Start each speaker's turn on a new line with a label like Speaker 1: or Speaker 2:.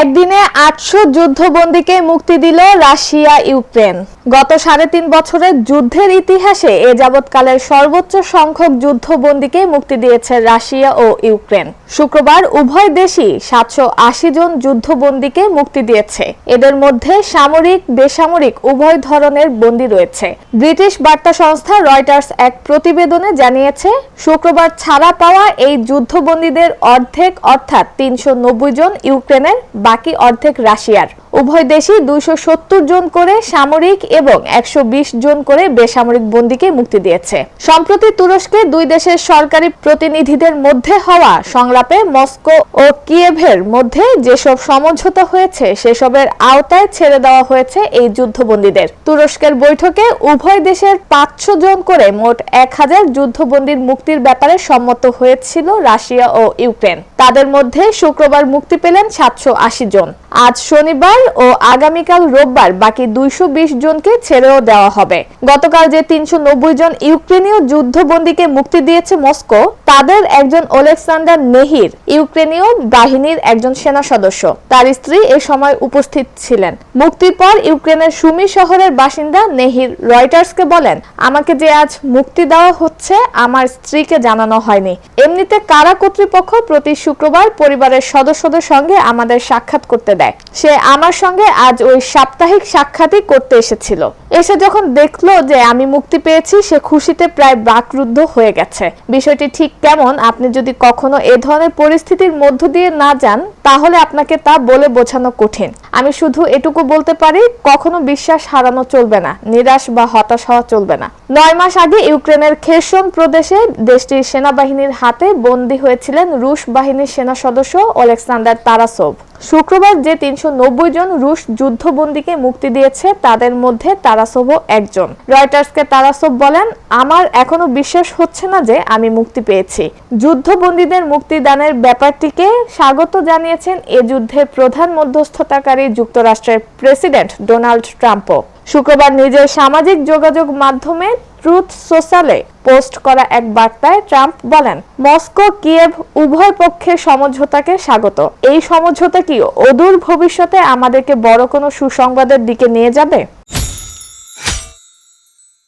Speaker 1: একদিনে ৮০০ যুদ্ধবন্দীকে মুক্তি দিল রাশিয়া ইউক্রেন। গত ৩.৫ বছরের যুদ্ধের ইতিহাসে এ যাবৎকালের সর্বোচ্চ সংখ্যক যুদ্ধবন্দীকে মুক্তি দিয়েছে রাশিয়া ও ইউক্রেন। শুক্রবার উভয় দেশই ৭৮০ জন যুদ্ধবন্দীকে মুক্তি দিয়েছে। এদের মধ্যে সামরিক, বেসামরিক উভয় ধরনের বন্দী রয়েছে। ব্রিটিশ বার্তা সংস্থা রয়টার্স এক প্রতিবেদনে জানিয়েছে, শুক্রবার ছাড়া পাওয়া এই যুদ্ধবন্দীদের অর্ধেক অর্থাৎ ৩৯০ জন ইউক্রেনের, বাকি অর্ধেক রাশিয়ার। উভয় দেশই ২৭০ জন করে সামরিক এবং ১২০ জন করে বেসামরিক বন্দীকে মুক্তি দিয়েছে। সম্প্রতি তুরস্কে দুই দেশের সরকারি প্রতিনিধিদের মধ্যে হওয়া সংলাপে মস্কো ও কিয়েভের মধ্যে যেসব সমঝোতা হয়েছে সেসবের আওতায় ছেড়ে দেওয়া হয়েছে এই যুদ্ধবন্দীদের। তুরস্কের বৈঠকে উভয় দেশের ৫০০ জন করে মোট ১০০০ যুদ্ধবন্দীর মুক্তির ব্যাপারে সম্মত হয়েছিল রাশিয়া ও ইউক্রেন। তাদের মধ্যে শুক্রবার মুক্তি পেলেন ৭৮০ জন। আজ শনিবার ও আগামীকাল রোববার বাকি ২২০ জনকে ছেড়েও দেওয়া হবে। গতকাল যে ৩৯০ জন ইউক্রেনীয় যুদ্ধবন্দীকে মুক্তি দিয়েছে মস্কো, তাদের একজন ওলেক্সান্ডার নেহির, ইউক্রেনীয় বাহিনীর একজন সেনা সদস্য। তার স্ত্রী এ সময় উপস্থিত ছিলেন। মুক্তির পর ইউক্রেনের সুমি শহরের বাসিন্দা নেহির রয়টার্সকে বলেন, আমাকে যে আজ মুক্তি দেওয়া হচ্ছে আমার স্ত্রীকে জানানো হয়নি। এমনিতে কারা কর্তৃপক্ষ প্রতি শুক্রবার পরিবারের সদস্যদের সঙ্গে আমাদের সাক্ষাৎ করতে দেয়। সে আমার সঙ্গে আজ ওই সাপ্তাহিক সাক্ষাৎই করতে এসেছিল। এসে যখন দেখলো যে আমি মুক্তি পেয়েছি, সে খুশিতে প্রায় বাকরুদ্ধ হয়ে গেছে। বিষয়টি ঠিক কেমন আপনি যদি কখনো এ ধরনের পরিস্থিতির মধ্য দিয়ে না যান, তাহলে আপনাকে তা বলে বোঝানো কঠিন। আমি শুধু এটুকু বলতে পারি, কখনো বিশ্বাস হারানো চলবে না, নিরাশ বা হতাশ হওয়া চলবে না। ৯ মাস আগে ইউক্রেনের খেরসন প্রদেশে দেশটির সেনাবাহিনীর হাতে বন্দী হয়েছিলেন রুশ বাহিনীর সেনা সদস্য ওলেক্সান্ডার তারাসোভ। শুক্রবার যে ৩৯০ জন রুশ যুদ্ধবন্দীকে মুক্তি দিয়েছে তাদের মধ্যে তারাসোভও একজন। রয়টার্সকে তারাসোভ বলেন, আমার এখনো বিশ্বাস হচ্ছে না যে আমি মুক্তি পেয়েছি। যুদ্ধবন্দীদের মুক্তিদানের ব্যাপারটিকে স্বাগত জানিয়েছেন এ যুদ্ধের প্রধান মধ্যস্থতাকারী যুক্তরাষ্ট্রের প্রেসিডেন্ট ডোনাল্ড ট্রাম্পও। শুক্রবার নিজের সামাজিক যোগাযোগ মাধ্যমে ট্রুথ সোশ্যালে পোস্ট করা এক বার্তায় ট্রাম্প বলেন, মস্কো কিয়েভ উভয় পক্ষের সমঝোতাকে স্বাগত। এই সমঝোতা কি অদূর ভবিষ্যতে আমাদেরকে বড় কোনো সুসংবাদের দিকে নিয়ে যাবে?